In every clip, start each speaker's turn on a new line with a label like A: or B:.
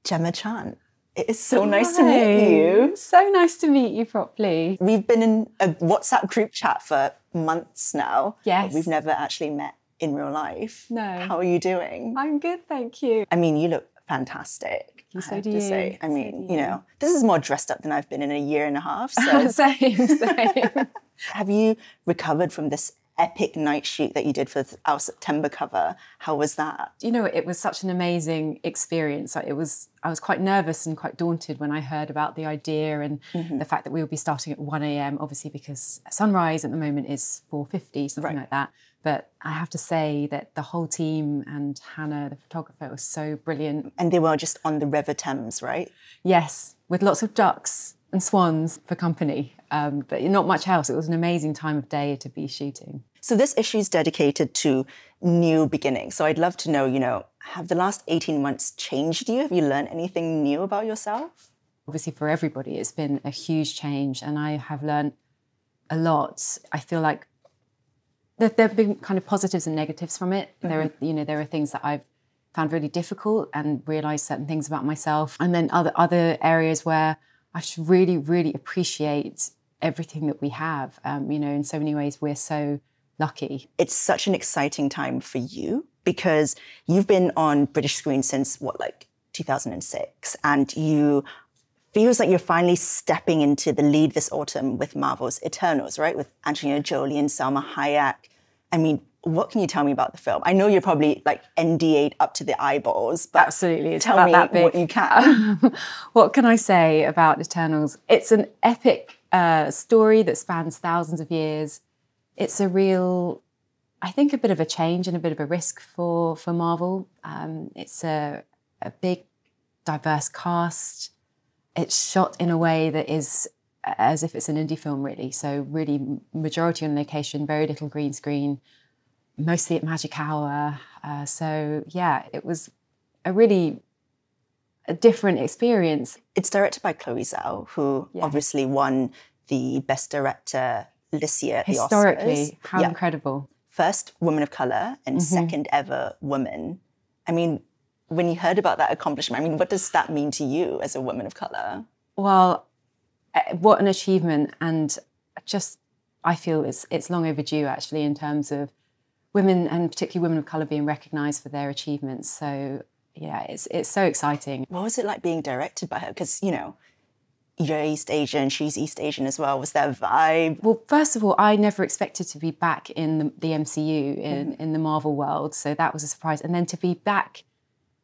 A: Gemma Chan. It is so nice to meet you.
B: So nice to meet you properly.
A: We've been in a WhatsApp group chat for months now.
B: Yes.
A: But we've never actually met in real life.
B: No.
A: How are you doing?
B: I'm good, thank you.
A: I mean, you look fantastic.
B: So do you.
A: Say. I mean, you know, this is more dressed up than I've been in a year and a half. So.
B: Same.
A: Have you recovered from this epic night shoot that you did for our September cover? How was that?
B: You know, it was such an amazing experience. I was quite nervous and quite daunted when I heard about the idea and the fact that we would be starting at 1 a.m, obviously because sunrise at the moment is 4:50, something like that. But I have to say that the whole team and Hannah, the photographer, was so brilliant.
A: And they were just on the River Thames, right?
B: Yes, with lots of ducks and swans for company, but not much else. It was an amazing time of day to be shooting.
A: So this issue is dedicated to new beginnings. So I'd love to know, you know, have the last 18 months changed you? Have you learned anything new about yourself?
B: Obviously for everybody, it's been a huge change and I have learned a lot. I feel like there have been kind of positives and negatives from it. There are things that I've found really difficult and realised certain things about myself. And then other areas where I just really, really appreciate everything that we have. You know, in so many ways, we're so lucky.
A: It's such an exciting time for you because you've been on British screen since, 2006, and feels like you're finally stepping into the lead this autumn with Marvel's Eternals, right? With Angelina Jolie and Salma Hayek. I mean, what can you tell me about the film? I know you're probably like NDA'd up to the eyeballs, but
B: absolutely, it's
A: tell
B: about
A: me
B: that big.
A: What you can.
B: What can I say about Eternals? It's an epic story that spans thousands of years. It's a real, I think, a bit of a change and a bit of a risk for Marvel. It's a big, diverse cast. It's shot in a way that is as if it's an indie film, really. So really majority on location, very little green screen, mostly at magic hour. So yeah, it was a really different experience.
A: It's directed by Chloe Zhao, who obviously won the Best Director this year at the Oscars.
B: Historically, how incredible.
A: First woman of colour and second ever woman. I mean, when you heard about that accomplishment, I mean, what does that mean to you as a woman of colour?
B: Well, what an achievement. And just, I feel it's long overdue, actually, in terms of women and particularly women of colour being recognised for their achievements. So, yeah, it's so exciting.
A: What was it like being directed by her? Because, you know, you're East Asian, she's East Asian as well. Was there a vibe?
B: Well, first of all, I never expected to be back in the MCU, in the Marvel world. So that was a surprise. And then to be back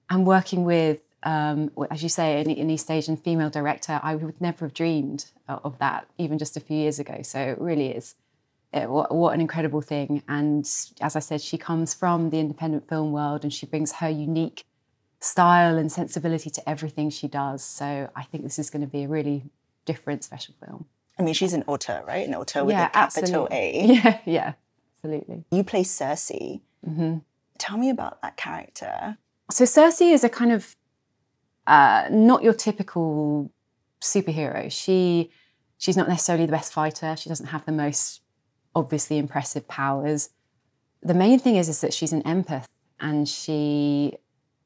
B: and working with, as you say, an East Asian female director, I would never have dreamed of that even just a few years ago. So it really is, what an incredible thing. And as I said, she comes from the independent film world and she brings her unique style and sensibility to everything she does. So I think this is going to be a really different, special film.
A: I mean, she's an auteur, right? An auteur with a capital A.
B: Yeah, absolutely.
A: You play Cersei. Tell me about that character.
B: So Cersei is a kind of not your typical superhero. She's not necessarily the best fighter. She doesn't have the most obviously impressive powers. The main thing is that she's an empath and she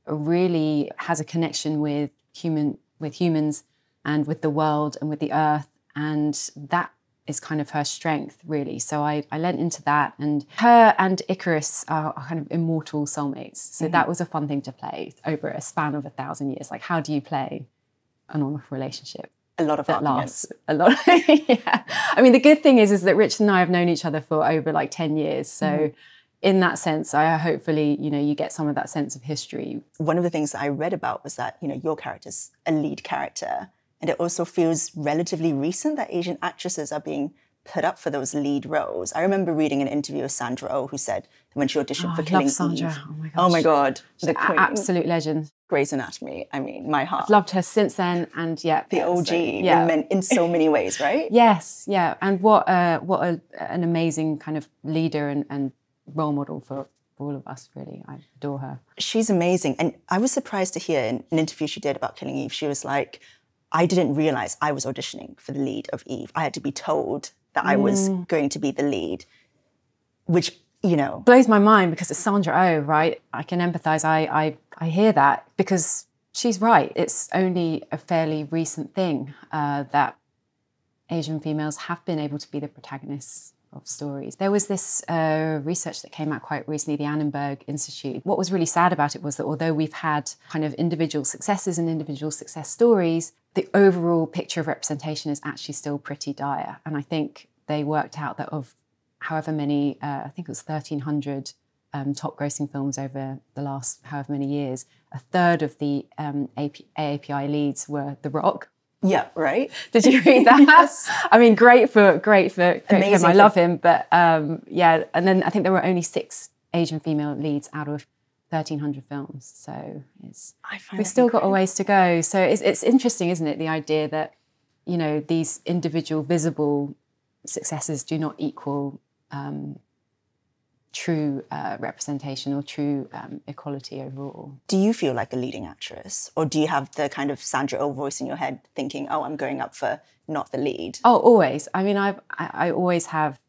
B: really has a connection with humans and with the world and with the earth, and that is kind of her strength, really. So I lent into that, and her and Icarus are kind of immortal soulmates. So that was a fun thing to play over a span of 1,000 years. Like, how do you play an on-off relationship?
A: A lot of
B: that
A: arguments.
B: Lasts a lot. Yeah. I mean, the good thing is that Richard and I have known each other for over like 10 years. So in that sense, I hopefully, you know, you get some of that sense of history.
A: One of the things that I read about was that, you know, your character's a lead character. And it also feels relatively recent that Asian actresses are being put up for those lead roles. I remember reading an interview with Sandra Oh, who said that when she auditioned for Killing
B: Sandra.
A: Eve.
B: Oh my gosh.
A: Oh my God. The queen.
B: Absolute legend.
A: Grey's Anatomy. I mean, my heart.
B: I've loved her since then, and
A: the OG in so many ways, right?
B: Yes, yeah. And what an amazing kind of leader and role model for all of us, really. I adore her.
A: She's amazing. And I was surprised to hear in an interview she did about Killing Eve, she was like, I didn't realise I was auditioning for the lead of Eve. I had to be told that I was going to be the lead, which, you know...
B: blows my mind because it's Sandra Oh, right? I can empathise. I hear that because She's right. It's only a fairly recent thing that Asian females have been able to be the protagonists of stories. There was this research that came out quite recently, the Annenberg Institute. What was really sad about it was that although we've had kind of individual successes and individual success stories, the overall picture of representation is actually still pretty dire. And I think they worked out that of however many, I think it was 1,300 top grossing films over the last however many years, a third of the AAPI leads were The Rock.
A: Yeah, right.
B: Did you read that?
A: Yes.
B: I mean, great for him. I love him, but yeah. And then I think there were only 6 Asian female leads out of 1,300 films. So we've still got a ways to go. So it's interesting, isn't it? The idea that, you know, these individual visible successes do not equal true representation or true equality overall. Do
A: you feel like a leading actress? Or do you have the kind of Sandra Oh voice in your head thinking, oh, I'm going up for not the lead?
B: Oh, always. I mean, I always have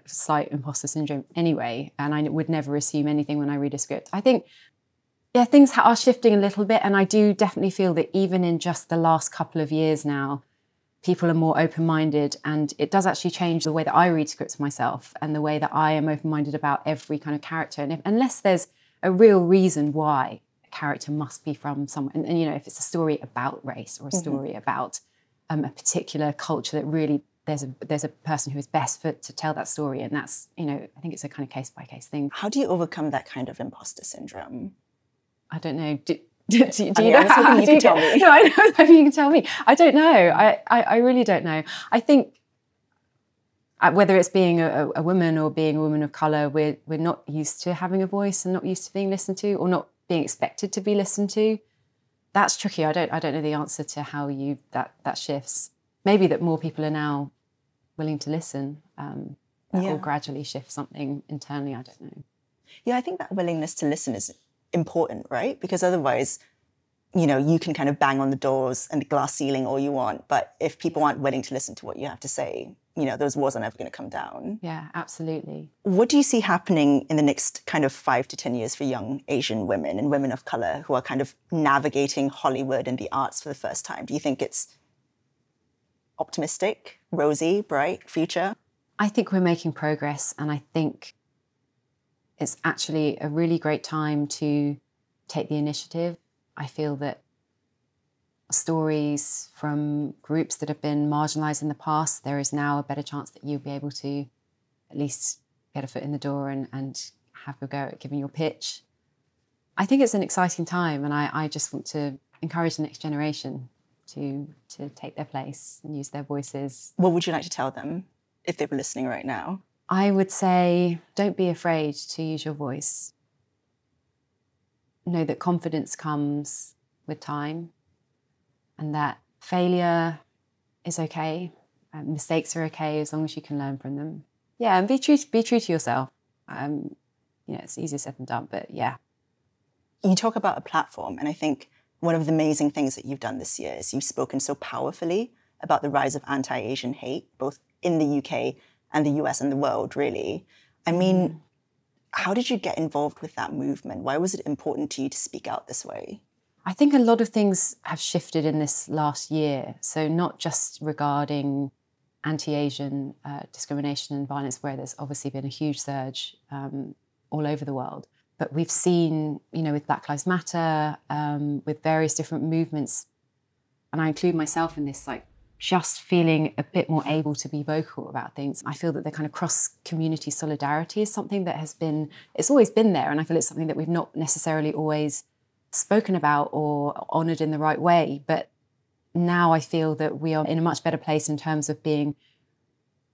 B: slight imposter syndrome anyway, and I would never assume anything when I read a script. I think, yeah, things are shifting a little bit, and I do definitely feel that even in just the last couple of years now, people are more open-minded, and it does actually change the way that I read scripts myself and the way that I am open-minded about every kind of character. And unless there's a real reason why a character must be from somewhere, and you know, if it's a story about race or a story about a particular culture that really there's a person who is best fit to tell that story, and that's, you know, I think it's a kind of case-by-case thing.
A: How do you overcome that kind of imposter syndrome?
B: I don't know. Do you know?
A: You can tell me.
B: No, I know. Maybe you can tell me. I don't know. I really don't know. I think whether it's being a woman or being a woman of colour, we're not used to having a voice and not used to being listened to, or not being expected to be listened to. That's tricky. I don't know the answer to how that shifts. Maybe that more people are now willing to listen. That will gradually shift something internally. I don't know.
A: Yeah, I think that willingness to listen is important, right? Because otherwise, you know, you can kind of bang on the doors and the glass ceiling all you want, but if people aren't willing to listen to what you have to say, you know, those walls are never going to come down.
B: Yeah, absolutely.
A: What do you see happening in the next kind of 5 to 10 years for young Asian women and women of color who are kind of navigating Hollywood and the arts for the first time? Do you think it's optimistic, rosy, bright future?
B: I think we're making progress, and I think it's actually a really great time to take the initiative. I feel that stories from groups that have been marginalised in the past, there is now a better chance that you'll be able to at least get a foot in the door and have a go at giving your pitch. I think it's an exciting time, and I just want to encourage the next generation to take their place and use their voices.
A: What would you like to tell them if they were listening right now?
B: I would say, don't be afraid to use your voice. Know that confidence comes with time, and that failure is okay. Mistakes are okay as long as you can learn from them. Yeah, and be true to yourself. You know, it's easier said than done, but yeah.
A: You talk about a platform, and I think one of the amazing things that you've done this year is you've spoken so powerfully about the rise of anti-Asian hate, both in the UK and the US and the world, really. I mean, how did you get involved with that movement? Why was it important to you to speak out this way?
B: I think a lot of things have shifted in this last year. So not just regarding anti-Asian discrimination and violence, where there's obviously been a huge surge all over the world. But we've seen, you know, with Black Lives Matter, with various different movements, and I include myself in this, like, just feeling a bit more able to be vocal about things. I feel that the kind of cross-community solidarity is something that it's always been there, and I feel it's something that we've not necessarily always spoken about or honoured in the right way. But now I feel that we are in a much better place in terms of standing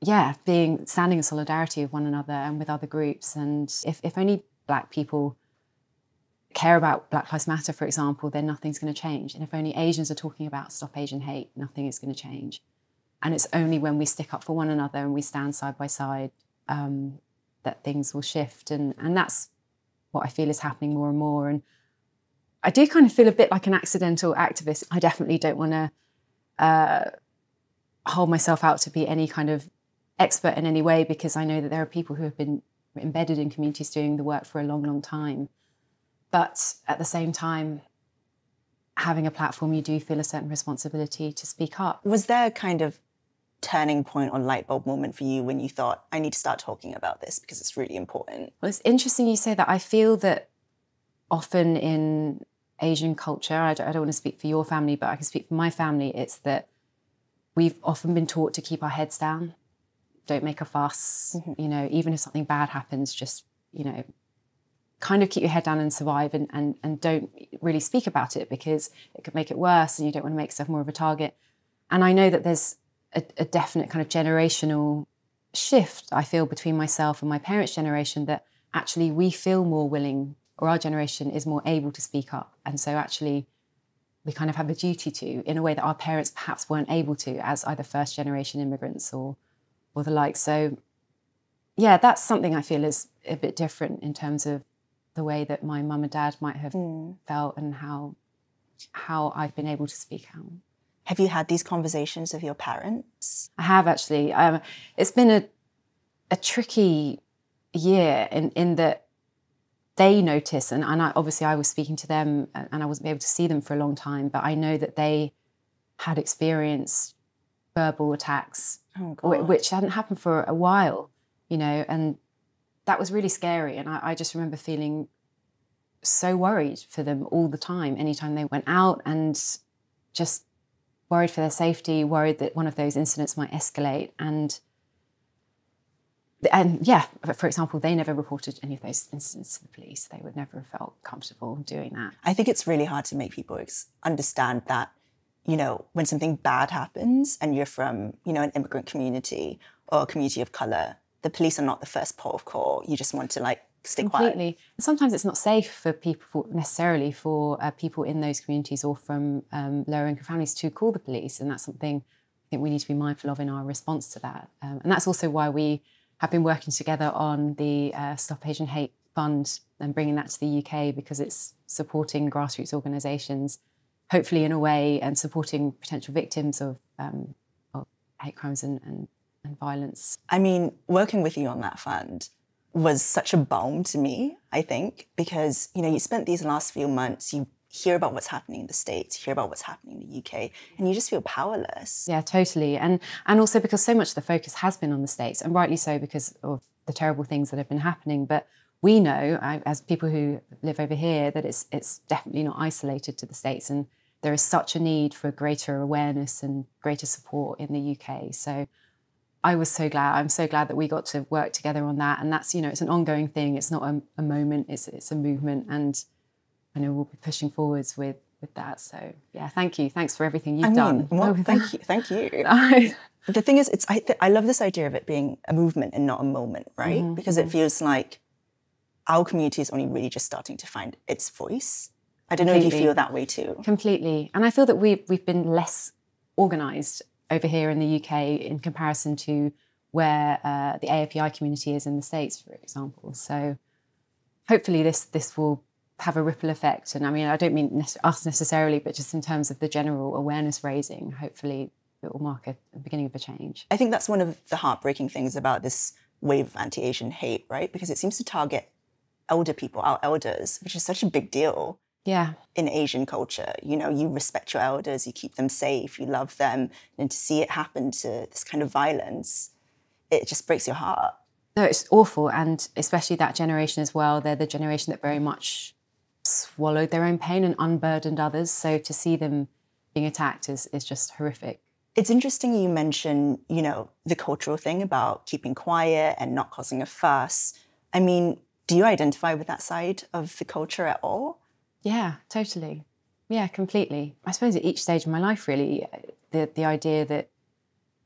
B: in solidarity with one another and with other groups. And if only Black people care about Black Lives Matter, for example, then nothing's going to change. And if only Asians are talking about Stop Asian Hate, nothing is going to change. And it's only when we stick up for one another and we stand side by side that things will shift. And that's what I feel is happening more and more. And I do kind of feel a bit like an accidental activist. I definitely don't want to hold myself out to be any kind of expert in any way, because I know that there are people who have been embedded in communities doing the work for a long, long time. But at the same time, having a platform, you do feel a certain responsibility to speak up.
A: Was there a kind of turning point or light bulb moment for you when you thought, I need to start talking about this because it's really important?
B: Well, it's interesting you say that. I feel that often in Asian culture, I don't want to speak for your family, but I can speak for my family, it's that we've often been taught to keep our heads down, don't make a fuss, you know, even if something bad happens, just, you know, kind of keep your head down and survive, and don't really speak about it because it could make it worse and you don't want to make yourself more of a target. And I know that there's a definite kind of generational shift, I feel, between myself and my parents' generation, that actually we feel more willing, or our generation is more able to speak up. And so actually we kind of have a duty to, in a way that our parents perhaps weren't able to as either first generation immigrants or the like. So yeah, that's something I feel is a bit different in terms of the way that my mum and dad might have felt and how I've been able to speak out.
A: Have you had these conversations with your parents?
B: I have, actually. It's been a tricky year in that they notice, and obviously I was speaking to them and I wasn't able to see them for a long time, but I know that they had experienced verbal attacks, which hadn't happened for a while, you know, and that was really scary. And I just remember feeling so worried for them all the time, anytime they went out, and just worried for their safety, worried that one of those incidents might escalate. And yeah, for example, they never reported any of those incidents to the police. They would never have felt comfortable doing that.
A: I think it's really hard to make people understand that, you know, when something bad happens and you're from, you know, an immigrant community or a community of colour, the police are not the first port of call. You just want to, like, stay quiet.
B: Completely. And sometimes it's not safe for people, necessarily for people in those communities or from lower income families to call the police. And that's something I think we need to be mindful of in our response to that. And that's also why we have been working together on the Stop Asian Hate Fund and bringing that to the UK, because it's supporting grassroots organisations, hopefully in a way, and supporting potential victims of hate crimes and violence.
A: I mean, working with you on that fund was such a balm to me, I think, because, you know, you spent these last few months, you hear about what's happening in the States, you hear about what's happening in the UK, and you just feel powerless.
B: Yeah, totally. And also because so much of the focus has been on the States, and rightly so, because of the terrible things that have been happening. But we know, as people who live over here, that it's definitely not isolated to the States, and there is such a need for greater awareness and greater support in the UK. So I'm so glad that we got to work together on that. And that's, you know, it's an ongoing thing. It's not a moment, it's a movement. And I know we'll be pushing forwards with that. So yeah, thank you. Thanks for everything you've done.
A: Well, thank you. The thing is, I love this idea of it being a movement and not a moment, right? Because it feels like our community is only really just starting to find its voice. I don't know if you feel that way too.
B: Completely. And I feel that we've been less organised over here in the UK in comparison to where the AAPI community is in the States, for example. So hopefully this will have a ripple effect. And I mean, I don't mean us necessarily, but just in terms of the general awareness raising, hopefully it will mark the beginning of a change.
A: I think that's one of the heartbreaking things about this wave of anti-Asian hate, right? Because it seems to target elder people, our elders, which is such a big deal.
B: Yeah.
A: In Asian culture, you know, you respect your elders, you keep them safe, you love them. And to see it happen to this kind of violence, it just breaks your heart.
B: No, it's awful. And especially that generation as well. They're the generation that very much swallowed their own pain and unburdened others. So to see them being attacked is just horrific.
A: It's interesting you mention, you know, the cultural thing about keeping quiet and not causing a fuss. I mean, do you identify with that side of the culture at all?
B: Yeah, totally. Yeah, completely. I suppose at each stage of my life, really, the idea that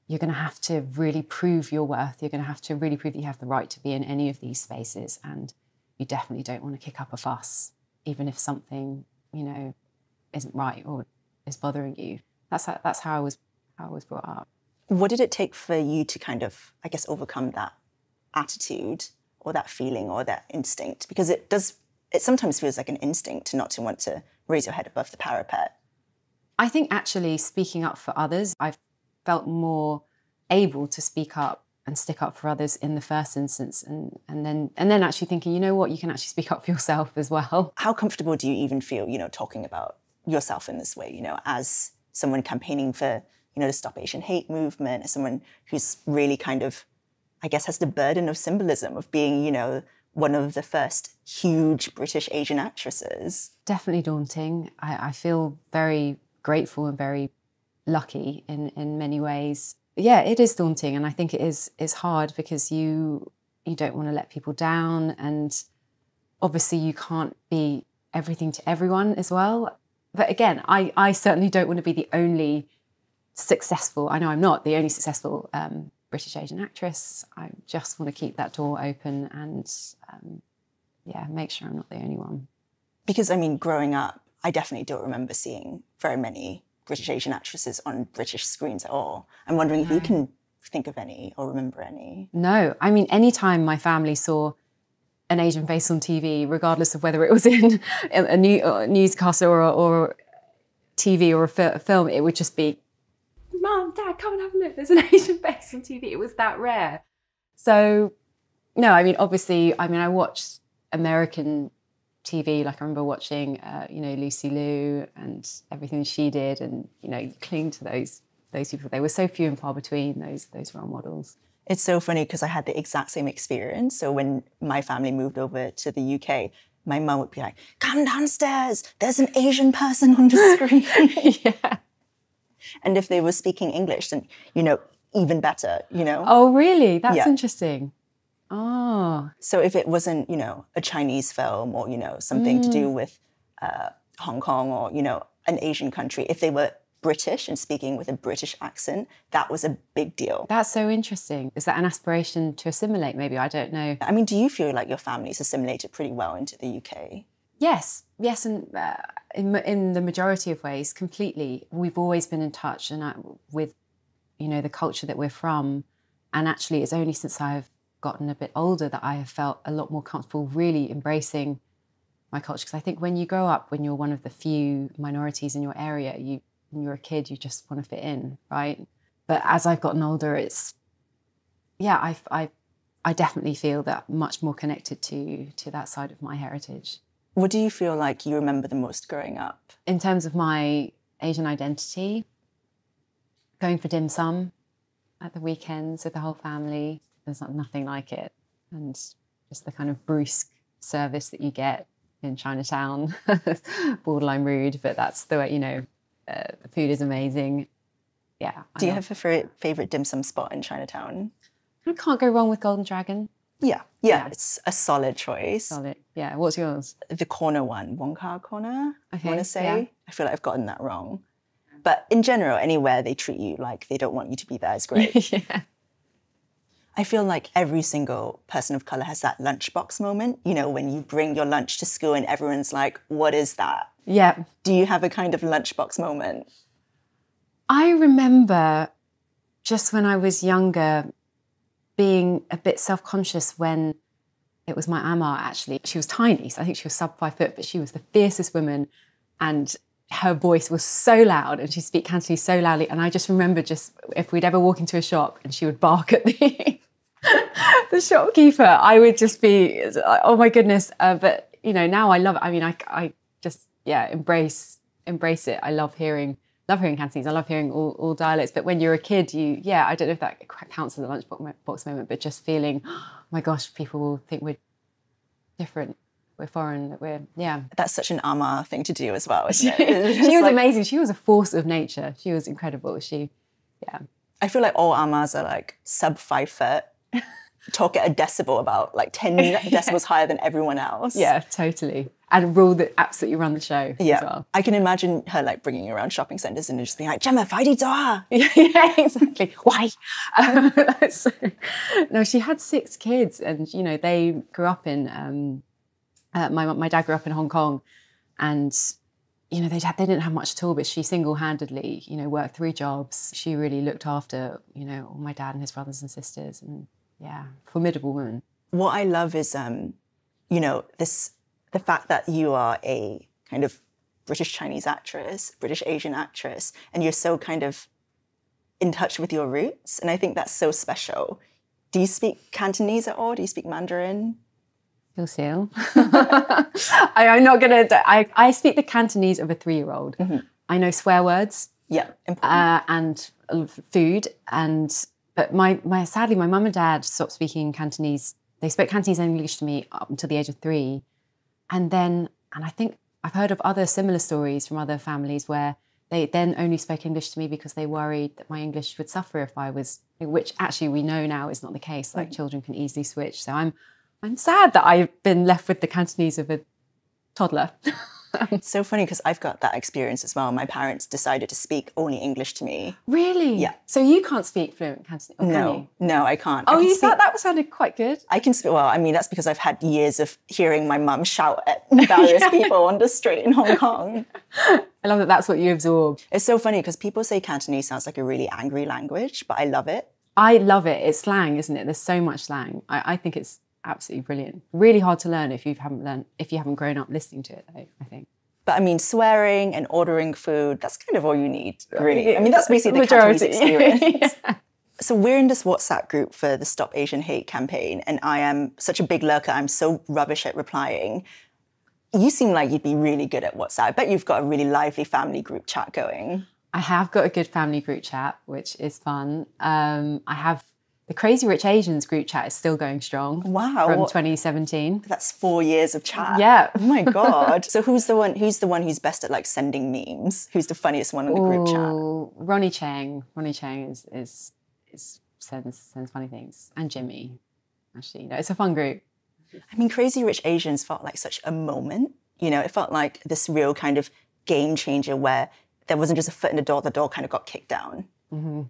B: you're going to have to really prove your worth. You're going to have to really prove that you have the right to be in any of these spaces. And you definitely don't want to kick up a fuss, even if something, you know, isn't right or is bothering you. That's how I was brought up.
A: What did it take for you to kind of, I guess, overcome that attitude or that feeling or that instinct? Because it sometimes feels like an instinct not to want to raise your head above the parapet.
B: I think actually speaking up for others, I've felt more able to speak up and stick up for others in the first instance, and then actually thinking, you know what, you can actually speak up for yourself as well.
A: How comfortable do you even feel, you know, talking about yourself in this way, you know, as someone campaigning for, you know, the Stop Asian Hate movement, as someone who's really kind of, I guess, has the burden of symbolism of being, you know, one of the first huge British Asian actresses?
B: Definitely daunting. I feel very grateful and very lucky in many ways. Yeah, it is daunting, and I think it's hard because you don't want to let people down, and obviously you can't be everything to everyone as well. But again, I certainly don't want to be the only successful, I know I'm not the only successful British Asian actress. I just want to keep that door open and make sure I'm not the only one.
A: Because, I mean, growing up, I definitely don't remember seeing very many British Asian actresses on British screens at all. I'm wondering if you can think of any or remember any.
B: No, I mean, anytime my family saw an Asian face on TV, regardless of whether it was in a newscast or TV or a film, it would just be, Mom, Dad, come and have a look. There's an Asian face on TV. It was that rare. So, no, I mean, obviously, I watched American TV. Like, I remember watching, Lucy Liu and everything she did, and you cling to those people. They were so few and far between, those role models.
A: It's so funny because I had the exact same experience. So when my family moved over to the UK, my mum would be like, "Come downstairs. There's an Asian person on the screen."
B: Yeah.
A: And if they were speaking English, then, even better,
B: Oh, really? That's interesting. Oh.
A: So if it wasn't, a Chinese film or, something to do with Hong Kong or, an Asian country, if they were British and speaking with a British accent, that was a big deal.
B: That's so interesting. Is that an aspiration to assimilate, maybe? I don't know.
A: I mean, do you feel like your family's assimilated pretty well into the UK?
B: Yes, and in the majority of ways, completely. We've always been in touch with, the culture that we're from. And actually, it's only since I've gotten a bit older that I have felt a lot more comfortable really embracing my culture. Because I think when you grow up, when you're one of the few minorities in your area, when you're a kid, you just want to fit in, right? But as I've gotten older, I definitely feel that much more connected to that side of my heritage.
A: What do you feel like you remember the most growing up?
B: In terms of my Asian identity, going for dim sum at the weekends with the whole family, there's nothing like it. And just the kind of brusque service that you get in Chinatown, borderline rude, but that's the way, the food is amazing. Yeah.
A: Do you have a favourite dim sum spot in Chinatown?
B: I can't go wrong with Golden Dragon.
A: Yeah, it's a solid choice.
B: Solid, yeah. What's yours?
A: The corner one, Wong Kar Corner,
B: okay,
A: I want to say.
B: Yeah.
A: I feel like I've gotten that wrong. But in general, anywhere they treat you like they don't want you to be there is great.
B: Yeah.
A: I feel like every single person of colour has that lunchbox moment, when you bring your lunch to school and everyone's like, what is that?
B: Yeah.
A: Do you have a kind of lunchbox moment?
B: I remember just when I was younger being a bit self-conscious when it was my Amma, actually. She was tiny, so I think she was sub 5 foot, but she was the fiercest woman and her voice was so loud and she'd speak Cantonese so loudly. And I just remember if we'd ever walk into a shop and she would bark at the shopkeeper, I would just be, oh my goodness. But, now I love it. I mean, I just, embrace it. I love hearing Cantonese. I love hearing all dialects. But when you're a kid, I don't know if that counts as a lunchbox moment, but just feeling, oh my gosh, people will think we're different, we're foreign, that we're,
A: That's such an Amma thing to do as well, isn't it?
B: She was amazing. She was a force of nature. She was incredible.
A: I feel like all Ammas are like sub 5 foot, talk at a decibel about like 10 decibels higher than everyone else.
B: Yeah, totally. And absolutely run the show as well.
A: I can imagine her like bringing you around shopping centres and just being like, Gemma, 5Yeah,
B: exactly. Why? No, she had 6 kids and, they grew up in, my dad grew up in Hong Kong and, they didn't have much at all, but she single-handedly, worked 3 jobs. She really looked after, all my dad and his brothers and sisters and formidable woman.
A: What I love is, the fact that you are a kind of British Chinese actress, British Asian actress, and you're so kind of in touch with your roots. And I think that's so special. Do you speak Cantonese at all? Do you speak Mandarin?
B: Seal. I'm not going to... I speak the Cantonese of a 3-year-old. I know swear words.
A: Yeah,
B: and food. But sadly, my mum and dad stopped speaking Cantonese. They spoke Cantonese and English to me up until the age of 3. And I think I've heard of other similar stories from other families where they then only spoke English to me because they worried that my English would suffer if I was, which actually we know now is not the case. Like children can easily switch. So I'm sad that I've been left with the Cantonese of a toddler.
A: It's so funny because I've got that experience as well. My parents decided to speak only English to me.
B: Really?
A: Yeah.
B: So you can't speak fluent Cantonese?
A: No, I can't.
B: Oh, you thought that sounded quite good?
A: I can speak, well, I mean, that's because I've had years of hearing my mum shout at various people on the street in Hong Kong.
B: I love that that's what you absorb.
A: It's so funny because people say Cantonese sounds like a really angry language, but I love it.
B: I love it. It's slang, isn't it? There's so much slang. I think it's absolutely brilliant. Really hard to learn if you haven't grown up listening to it, though, I think.
A: But I mean, swearing and ordering food, that's kind of all you need, really. I mean, that's basically the Cantonese experience. Yeah. So we're in this WhatsApp group for the Stop Asian Hate campaign, and I am such a big lurker. I'm so rubbish at replying. You seem like you'd be really good at WhatsApp. I bet you've got a really lively family group chat going.
B: I have got a good family group chat, which is fun. I have the Crazy Rich Asians group chat is still going strong.
A: Wow.
B: From 2017.
A: That's 4 years of chat.
B: Yeah.
A: Oh my God. So who's the one who's best at like sending memes? Who's the funniest one in the group chat?
B: Ronnie Chang. Ronnie Chang sends funny things. And Jimmy. Actually, it's a fun group.
A: I mean, Crazy Rich Asians felt like such a moment. It felt like this real kind of game changer where there wasn't just a foot in the door kind of got kicked down. Mm-hmm.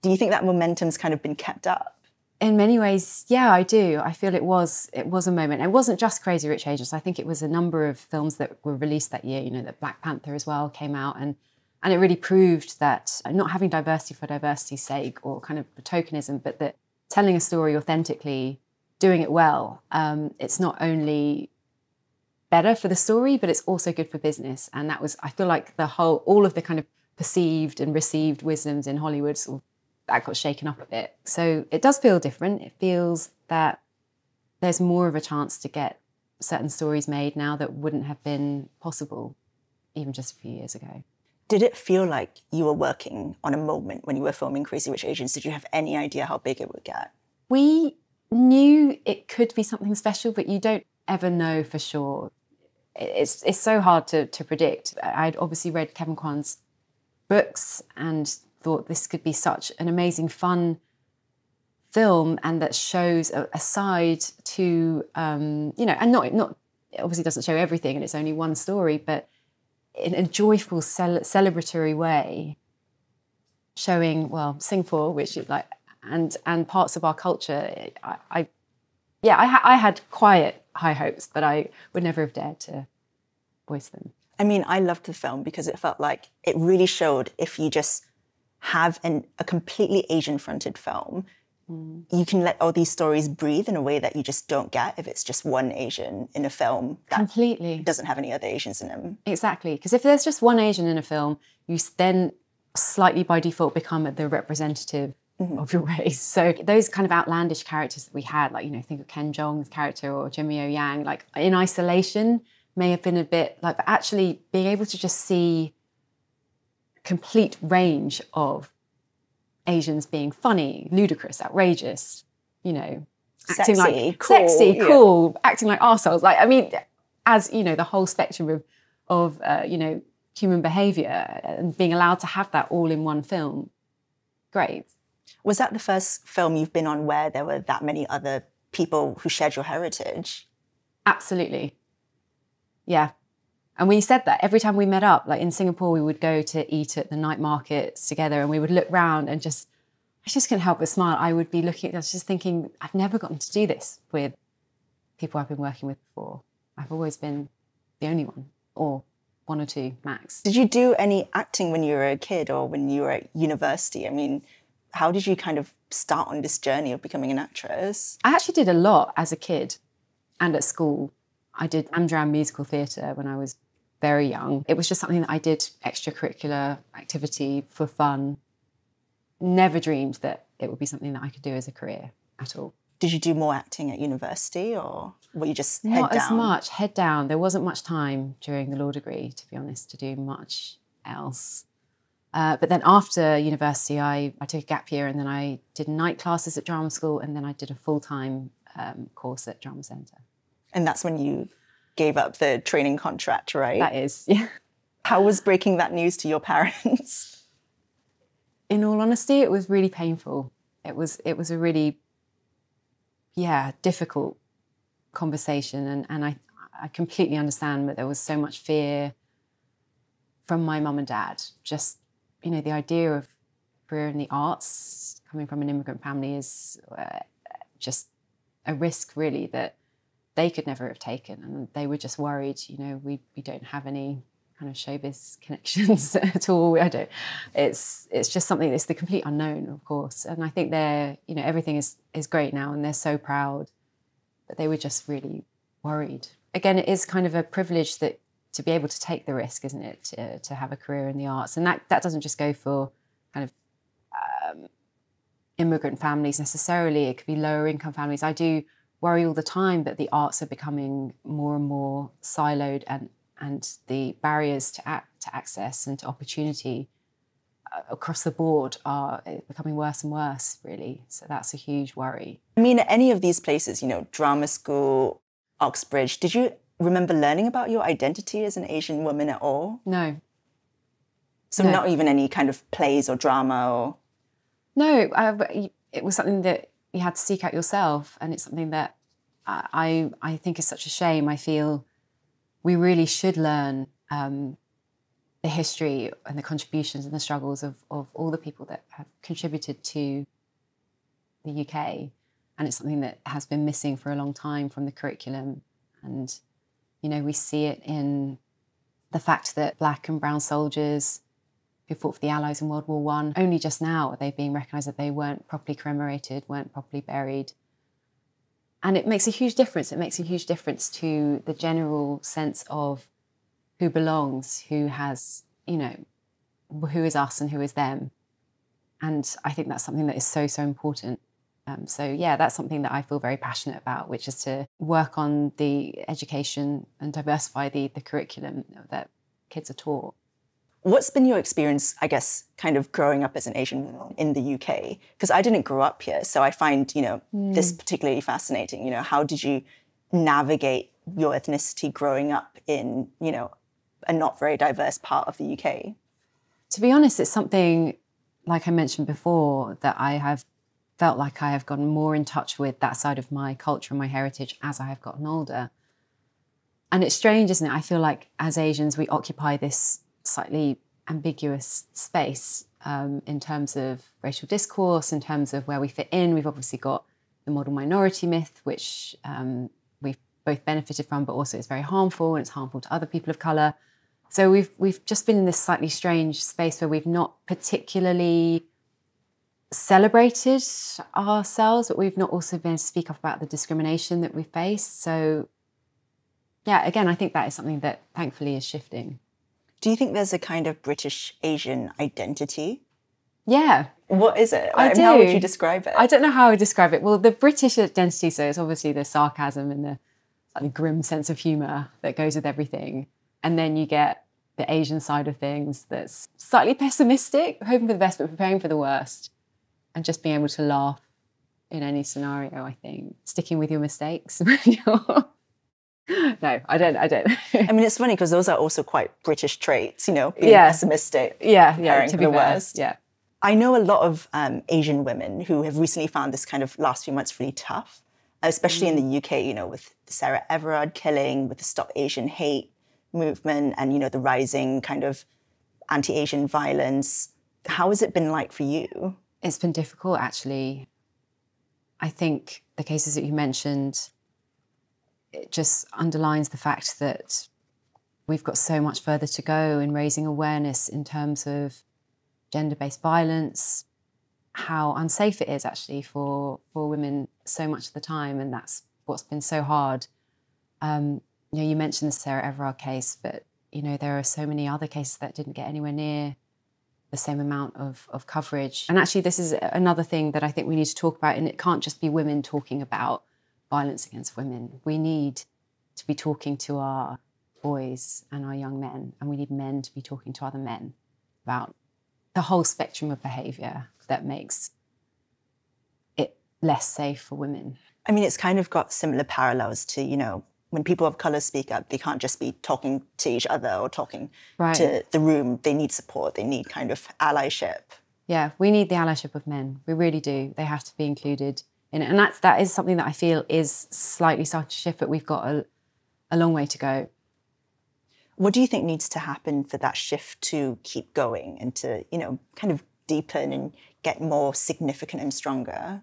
A: Do you think that momentum's kind of been kept up?
B: In many ways, yeah, I do. I feel it was a moment. It wasn't just Crazy Rich Asians. I think it was a number of films that were released that year, that Black Panther as well came out. And it really proved that not having diversity for diversity's sake or kind of for tokenism, but that telling a story authentically, doing it well, it's not only better for the story, but it's also good for business. And that was, I feel like all of the kind of perceived and received wisdoms in Hollywood that got shaken up a bit. So it does feel different. It feels that there's more of a chance to get certain stories made now that wouldn't have been possible even just a few years ago.
A: Did it feel like you were working on a moment when you were filming Crazy Rich Asians? Did you have any idea how big it would get?
B: We knew it could be something special, but you don't ever know for sure. It's so hard to predict. I'd obviously read Kevin Kwan's books and thought this could be such an amazing, fun film, and that shows a side to, and not obviously doesn't show everything, and it's only one story, but in a joyful, celebratory way, showing Singapore, which is like, and parts of our culture. I had quiet high hopes, but I would never have dared to voice them.
A: I mean, I loved the film because it felt like it really showed if you just have a completely Asian-fronted film, you can let all these stories breathe in a way that you just don't get if it's just one Asian in a film that
B: completely
A: doesn't have any other Asians in them.
B: Exactly, because if there's just one Asian in a film, you then slightly by default become the representative of your race. So those kind of outlandish characters that we had, like, think of Ken Jeong's character or Jimmy O Yang, like in isolation may have been a bit like, but actually being able to just see complete range of Asians being funny, ludicrous, outrageous, acting like cool, acting like arseholes. Like, I mean, as the whole spectrum of human behaviour, and being allowed to have that all in one film, great.
A: Was that the first film you've been on where there were that many other people who shared your heritage?
B: Absolutely. Yeah. And we said that every time we met up, like in Singapore, we would go to eat at the night markets together, and we would look round and I just couldn't help but smile. I was just thinking, I've never gotten to do this with people I've been working with before. I've always been the only one, or one or two max.
A: Did you do any acting when you were a kid or when you were at university? I mean, how did you kind of start on this journey of becoming an actress?
B: I actually did a lot as a kid and at school. I did Amdram musical theatre when I was very young. It was just something that I did, extracurricular activity for fun. Never dreamed that it would be something that I could do as a career at all.
A: Did you do more acting at university, or were you just head
B: Not
A: down?
B: as much, head down. There wasn't much time during the law degree, to be honest, to do much else. But then after university, I took a gap year, and then I did night classes at drama school, and then I did a full-time course at Drama Centre.
A: And that's when you gave up the training contract, right?
B: That is, yeah.
A: How was breaking that news to your parents?
B: In all honesty, it was really painful. It was a really, difficult conversation, and I completely understand that there was so much fear from my mum and dad. Just, the idea of career in the arts, coming from an immigrant family, is just a risk really that they could never have taken, and they were just worried. We don't have any kind of showbiz connections at all. I don't. It's just something that's the complete unknown, of course. And I think they're, everything is great now, and they're so proud, but they were just really worried. Again, it is kind of a privilege that to be able to take the risk, isn't it, to have a career in the arts, and that doesn't just go for kind of immigrant families necessarily. It could be lower income families. I do worry all the time that the arts are becoming more and more siloed, and the barriers to access and to opportunity across the board are becoming worse and worse, really. So that's a huge worry.
A: I mean, at any of these places, drama school, Oxbridge, did you remember learning about your identity as an Asian woman at all?
B: No.
A: So not even any kind of plays or drama or...
B: No, it was something that you had to seek out yourself, and it's something that I think is such a shame. I feel we really should learn the history and the contributions and the struggles of all the people that have contributed to the UK, and it's something that has been missing for a long time from the curriculum. And we see it in the fact that Black and brown soldiers who fought for the Allies in World War I, only just now are they being recognised that they weren't properly commemorated, weren't properly buried. And it makes a huge difference. It makes a huge difference to the general sense of who belongs, who has, who is us and who is them. And I think that's something that is so, so important. That's something that I feel very passionate about, which is to work on the education and diversify the curriculum that kids are taught.
A: What's been your experience, I guess, kind of growing up as an Asian woman in the UK? Because I didn't grow up here, so I find, this particularly fascinating. How did you navigate your ethnicity growing up in, a not very diverse part of the UK?
B: To be honest, it's something, like I mentioned before, that I have felt like I have gotten more in touch with that side of my culture and my heritage as I have gotten older. And it's strange, isn't it? I feel like as Asians, we occupy this slightly ambiguous space in terms of racial discourse, in terms of where we fit in. We've obviously got the model minority myth, which we've both benefited from, but also it's very harmful, and it's harmful to other people of colour. So we've just been in this slightly strange space where we've not particularly celebrated ourselves, but we've not also been able to speak up about the discrimination that we face. So yeah, again, I think that is something that thankfully is shifting.
A: Do you think there's a kind of British Asian identity?
B: Yeah.
A: What is it?
B: I do.
A: How would you describe it?
B: I don't know how I would describe it. Well, the British identity, so it's obviously the sarcasm and the slightly grim sense of humour that goes with everything. And then you get the Asian side of things that's slightly pessimistic, hoping for the best but preparing for the worst. And just being able to laugh in any scenario, I think. Sticking with your mistakes when you're... No, I don't.
A: I mean, it's funny because those are also quite British traits, being pessimistic, preparing for the worst.
B: Yeah.
A: I know a lot of Asian women who have recently found this kind of last few months really tough, especially in the UK, with the Sarah Everard killing, with the Stop Asian Hate movement, and, the rising kind of anti-Asian violence. How has it been like for you?
B: It's been difficult, actually. I think the cases that you mentioned, it just underlines the fact that we've got so much further to go in raising awareness in terms of gender-based violence, how unsafe it is actually for women so much of the time, and that's what's been so hard. You mentioned the Sarah Everard case, but there are so many other cases that didn't get anywhere near the same amount of coverage. And actually, this is another thing that I think we need to talk about, and it can't just be women talking about violence against women. We need to be talking to our boys and our young men, and we need men to be talking to other men about the whole spectrum of behaviour that makes it less safe for women.
A: I mean, it's kind of got similar parallels to, when people of colour speak up, they can't just be talking to each other or talking to the room. They need support. They need kind of allyship.
B: Yeah, we need the allyship of men. We really do. They have to be included in it. And that is something that I feel is slightly starting to shift, but we've got a long way to go.
A: What do you think needs to happen for that shift to keep going and to, kind of deepen and get more significant and stronger?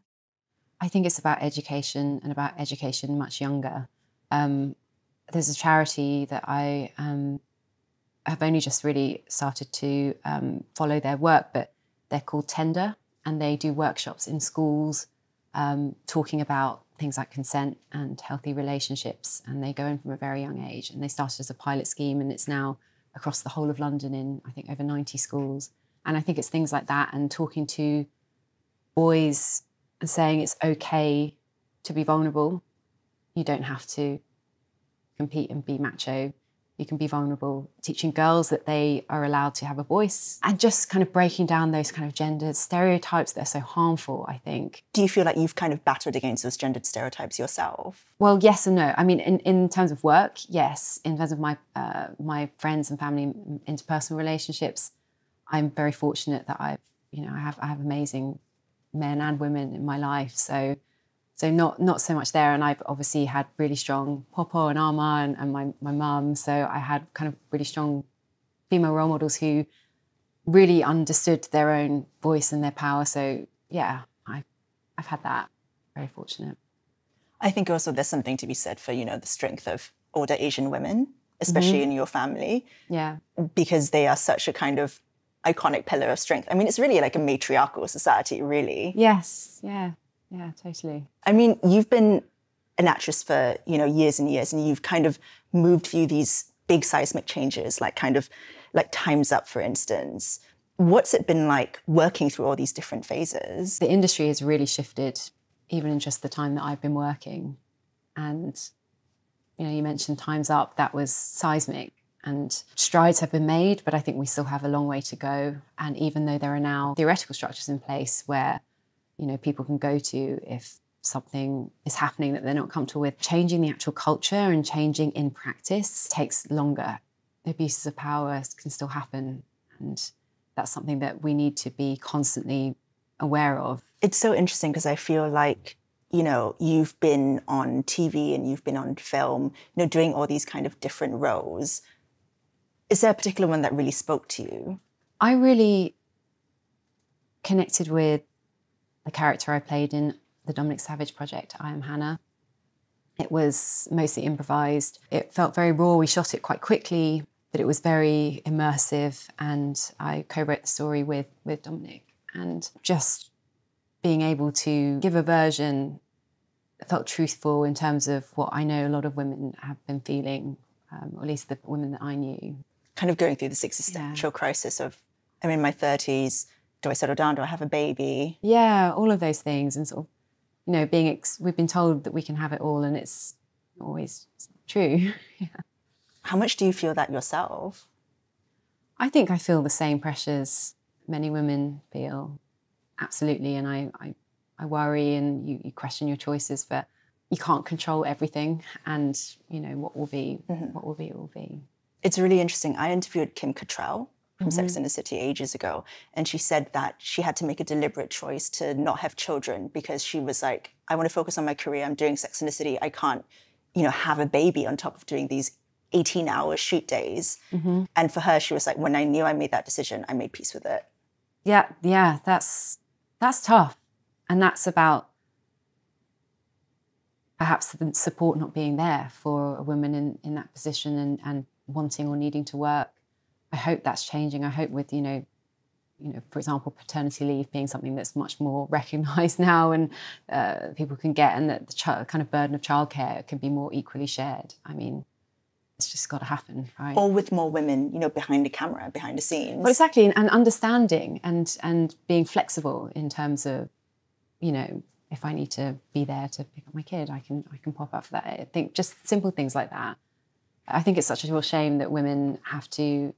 B: I think it's about education, and about education much younger. There's a charity that I have only just really started to follow their work, but they're called Tender, and they do workshops in schools talking about things like consent and healthy relationships, and they go in from a very young age, and they started as a pilot scheme, and it's now across the whole of London in, I think, over 90 schools. And I think it's things like that, and talking to boys and saying it's okay to be vulnerable. You don't have to compete and be macho. You can be vulnerable. Teaching girls that they are allowed to have a voice, and just kind of breaking down those kind of gendered stereotypes that are so harmful, I think.
A: Do you feel like you've kind of battled against those gendered stereotypes yourself?
B: Well, yes and no. I mean, in terms of work, yes. In terms of my my friends and family, interpersonal relationships, I'm very fortunate that I have amazing men and women in my life. So not so much there. And I've obviously had really strong Popo and Arma and my mum. So I had kind of really strong female role models who really understood their own voice and their power. So yeah, I've had that. Very fortunate.
A: I think also there's something to be said for, the strength of older Asian women, especially in your family.
B: Yeah.
A: Because they are such a kind of iconic pillar of strength. I mean, it's really like a matriarchal society, really.
B: Yes. Yeah. Yeah, totally.
A: I mean, you've been an actress for, years and years, and you've kind of moved through these big seismic changes, like Time's Up, for instance. What's it been like working through all these different phases?
B: The industry has really shifted, even in just the time that I've been working. And, you mentioned Time's Up, that was seismic. And strides have been made, but I think we still have a long way to go. And even though there are now theoretical structures in place where people can go to if something is happening that they're not comfortable with, changing the actual culture and changing in practice takes longer. Abuses of power can still happen, and that's something that we need to be constantly aware of.
A: It's so interesting because I feel like, you've been on TV and you've been on film, doing all these kind of different roles. Is there a particular one that really spoke to you?
B: I really connected with the character I played in the Dominic Savage project, I Am Hannah. It was mostly improvised. It felt very raw. We shot it quite quickly, but it was very immersive. And I co-wrote the story with Dominic. And just being able to give a version that felt truthful in terms of what I know a lot of women have been feeling, or at least the women that I knew.
A: Kind of going through this existential crisis of, I'm in my 30s, do I settle down? Do I have a baby?
B: Yeah, all of those things. And sort of, we've been told that we can have it all, and it's not always true. Yeah.
A: How much do you feel that yourself?
B: I think I feel the same pressures many women feel, absolutely. And I worry, and you question your choices, but you can't control everything. And, what will be, what will be, it will be.
A: It's really interesting. I interviewed Kim Cattrall from Sex and the City ages ago. And she said that she had to make a deliberate choice to not have children because she was like, I want to focus on my career. I'm doing Sex and the City. I can't, have a baby on top of doing these 18-hour shoot days. And for her, she was like, when I knew I made that decision, I made peace with it.
B: Yeah, that's tough. And that's about perhaps the support not being there for a woman in that position and wanting or needing to work. I hope that's changing. I hope with, for example, paternity leave being something that's much more recognised now and people can get, and that the kind of burden of childcare can be more equally shared. I mean, It's just got to happen, right?
A: Or with more women, behind the camera, behind the scenes.
B: Well, exactly, and understanding and being flexible in terms of, if I need to be there to pick up my kid, I can pop up for that. I think just simple things like that. I think it's such a real shame that women have to,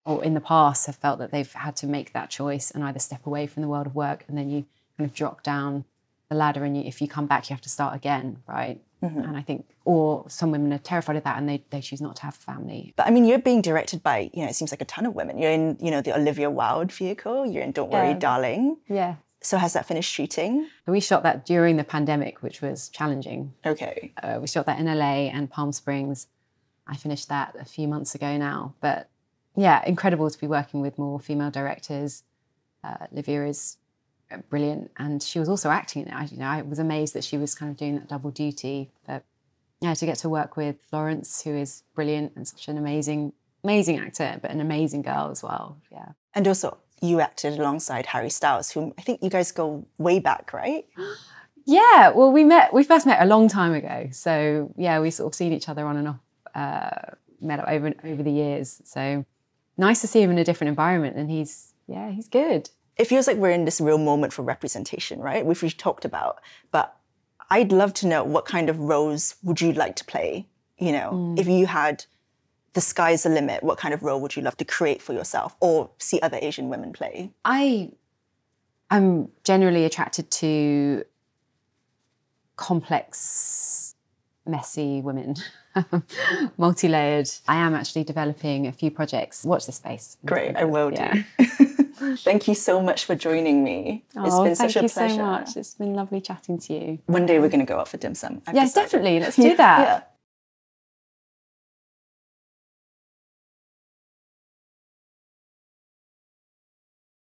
B: or in the past have felt that they've had to make that choice and either step away from the world of work and then you kind of drop down the ladder and if you come back, you have to start again, right? Mm-hmm. And I think, or some women are terrified of that and they choose not to have a family.
A: But I mean, you're being directed by, it seems like a ton of women. You're in, the Olivia Wilde vehicle. You're in Don't Worry, Darling.
B: Yeah.
A: So has that finished shooting?
B: We shot that during the pandemic, which was challenging.
A: Okay.
B: We shot that in LA and Palm Springs. I finished that a few months ago now. But yeah, incredible to be working with more female directors. Olivia is brilliant, and she was also acting in it. I was amazed that she was kind of doing that double duty. But yeah, to get to work with Florence, who is brilliant and such an amazing actor, but an amazing girl as well. Yeah.
A: And also, you acted alongside Harry Styles, whom I think you guys go way back, right?
B: Yeah. Well, we first met a long time ago. So yeah, we sort of seen each other on and off, met up over the years. So nice to see him in a different environment, and he's good.
A: It feels like we're in this real moment for representation, right? Which we've talked about. But I'd love to know, what kind of roles would you like to play? If you had the sky's the limit, what kind of role would you love to create for yourself or see other Asian women play?
B: I'm generally attracted to complex, messy women, multi-layered. I am actually developing a few projects. Watch this space.
A: Great, I will do. Thank you so much for joining me. It's been such a pleasure.
B: Thank you so much. It's been lovely chatting to you.
A: One day we're going to go out for dim sum.
B: Yes, definitely. Let's do that.
A: Yeah.